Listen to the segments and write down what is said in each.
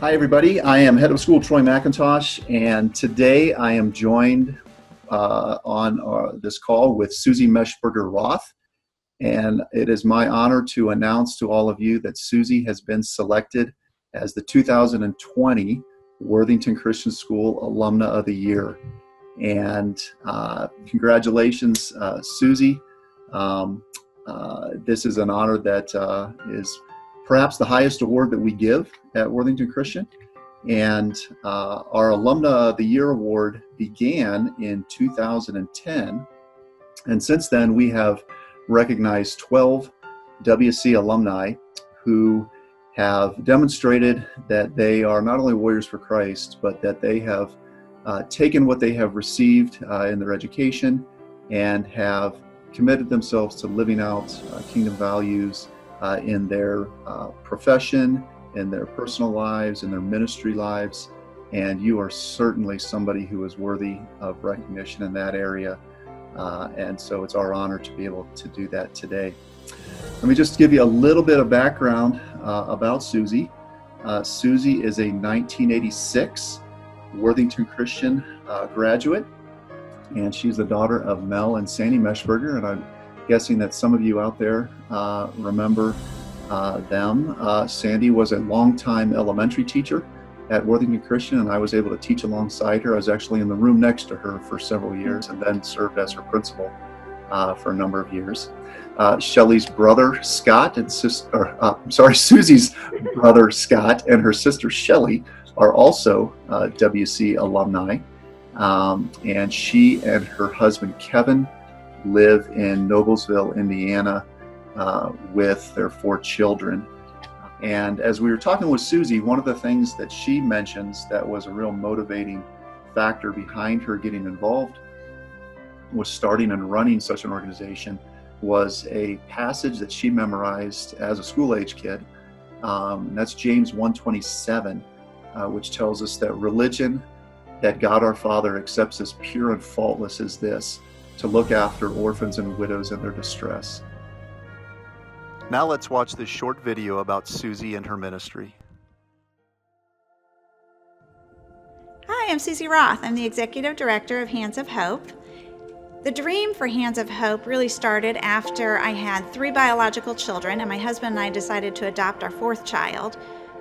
Hi, everybody. I am head of school Troy McIntosh, and today I am joined on this call with Suzy Moeschberger Roth. And it is my honor to announce to all of you that Suzy has been selected as the 2020 Worthington Christian School Alumna of the Year. And congratulations, Suzy. This is an honor that is perhaps the highest award that we give at Worthington Christian. And our Alumna of the Year award began in 2010. And since then, we have recognized 12 WC alumni who have demonstrated that they are not only warriors for Christ, but that they have taken what they have received in their education and have committed themselves to living out kingdom values in their profession, in their personal lives, in their ministry lives. And you are certainly somebody who is worthy of recognition in that area. And so it's our honor to be able to do that today. Let me just give you a little bit of background about Suzy. Suzy is a 1986 Worthington Christian graduate, and she's the daughter of Mel and Sandy Moeschberger, and I'm guessing that some of you out there remember them. Sandy was a longtime elementary teacher at Worthington Christian, and I was able to teach alongside her. I was actually in the room next to her for several years and then served as her principal for a number of years. Shelley's brother Scott and Suzy's brother Scott and her sister Shelley are also WC alumni, and she and her husband Kevin live in Noblesville, Indiana, with their 4 children. And as we were talking with Suzy, one of the things that she mentions that was a real motivating factor behind her getting involved with starting and running such an organization was a passage that she memorized as a school-age kid. And that's James 1:27, which tells us that religion that God our Father accepts as pure and faultless is this: to look after orphans and widows in their distress. Now let's watch this short video about Suzy and her ministry. Hi, I'm Suzy Roth. I'm the Executive Director of Hands of Hope. The dream for Hands of Hope really started after I had 3 biological children, and my husband and I decided to adopt our 4th child.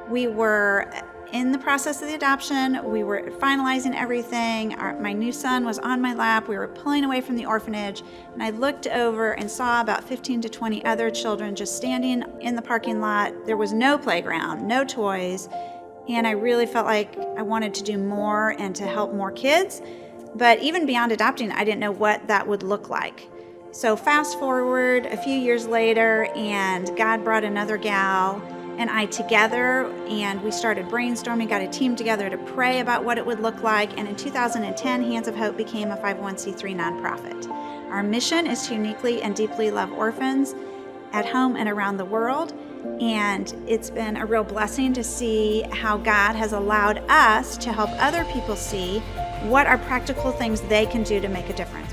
We were in the process of the adoption. We were finalizing everything. My new son was on my lap. We were pulling away from the orphanage, and I looked over and saw about 15 to 20 other children just standing in the parking lot. There was no playground, no toys, and I really felt like I wanted to do more and to help more kids. But even beyond adopting, I didn't know what that would look like. So fast forward a few years later, and God brought another gal and I together, and we started brainstorming, got a team together to pray about what it would look like. And in 2010, Hands of Hope became a 501c3 nonprofit. Our mission is to uniquely and deeply love orphans at home and around the world. And it's been a real blessing to see how God has allowed us to help other people see what are practical things they can do to make a difference.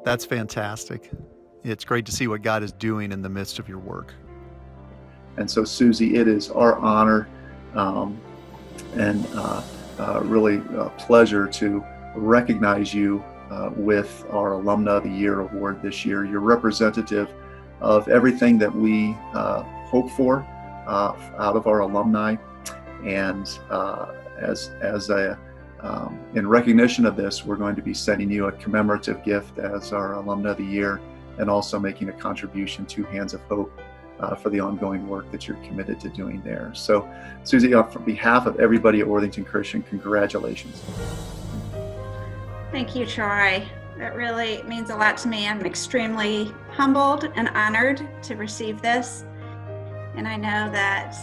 That's fantastic. It's great to see what God is doing in the midst of your work. And so, Suzy, it is our honor and really a pleasure to recognize you with our Alumna of the Year award this year. You're representative of everything that we hope for out of our alumni. And in recognition of this, we're going to be sending you a commemorative gift as our Alumna of the Year, and also making a contribution to Hands of Hope for the ongoing work that you're committed to doing there. So, Suzy, on behalf of everybody at Worthington Christian, congratulations. Thank you, Troy. It really means a lot to me. I'm extremely humbled and honored to receive this. And I know that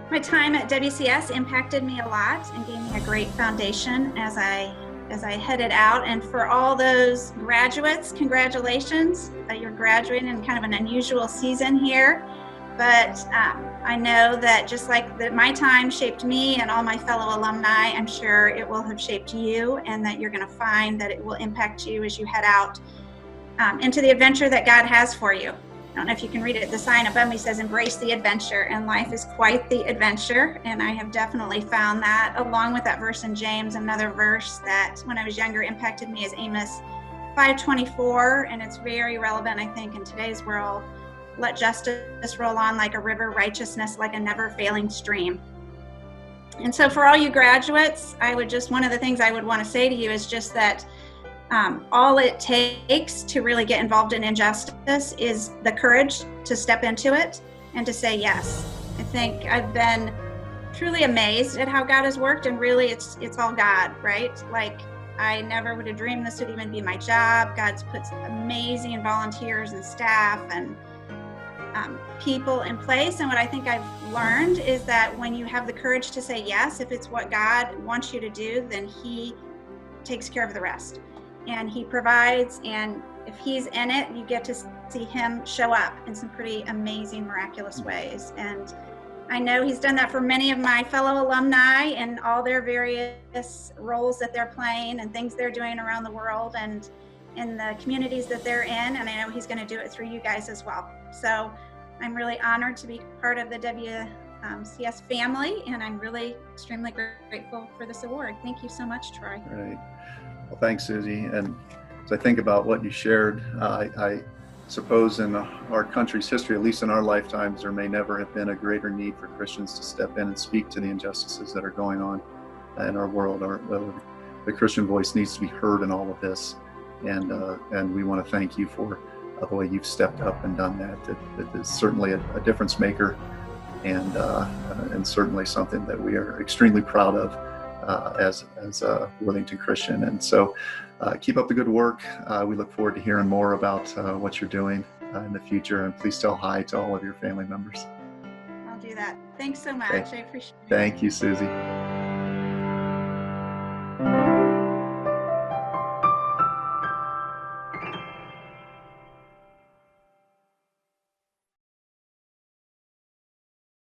my time at WCS impacted me a lot and gave me a great foundation as I headed out. And for all those graduates, congratulations. You're graduating in kind of an unusual season here. But I know that just like my time shaped me and all my fellow alumni, I'm sure it will have shaped you, and that you're going to find that it will impact you as you head out into the adventure that God has for you. I don't know if you can read it. The sign above me says, "Embrace the adventure," and life is quite the adventure. And I have definitely found that, along with that verse in James. Another verse that when I was younger impacted me is Amos 5:24, and it's very relevant, I think, in today's world. "Let justice roll on like a river, righteousness like a never failing stream." And so for all you graduates, one of the things I would want to say to you is just that all it takes to really get involved in injustice is the courage to step into it and to say yes. I think I've been truly amazed at how God has worked, and really it's all God, right? Like, I never would have dreamed this would even be my job. God's put amazing volunteers and staff and people in place. And what I think I've learned is that when you have the courage to say yes, if it's what God wants you to do, then He takes care of the rest. And He provides, and if He's in it, you get to see Him show up in some pretty amazing, miraculous ways. And I know He's done that for many of my fellow alumni and all their various roles that they're playing and things they're doing around the world and in the communities that they're in. And I know He's going to do it through you guys as well. So I'm really honored to be part of the WCS family, and I'm really extremely grateful for this award. Thank you so much, Troy. Great. Well, thanks, Suzy. And as I think about what you shared, I suppose in our country's history, at least in our lifetimes, there may never have been a greater need for Christians to step in and speak to the injustices that are going on in our world. The Christian voice needs to be heard in all of this. And we want to thank you for the way you've stepped up and done that. It is certainly a difference maker, and certainly something that we are extremely proud of as Worthington Christian. And so keep up the good work. We look forward to hearing more about what you're doing in the future, and please tell hi to all of your family members. I'll do that. Thanks so much. Okay. I appreciate it. Thank you, Suzy.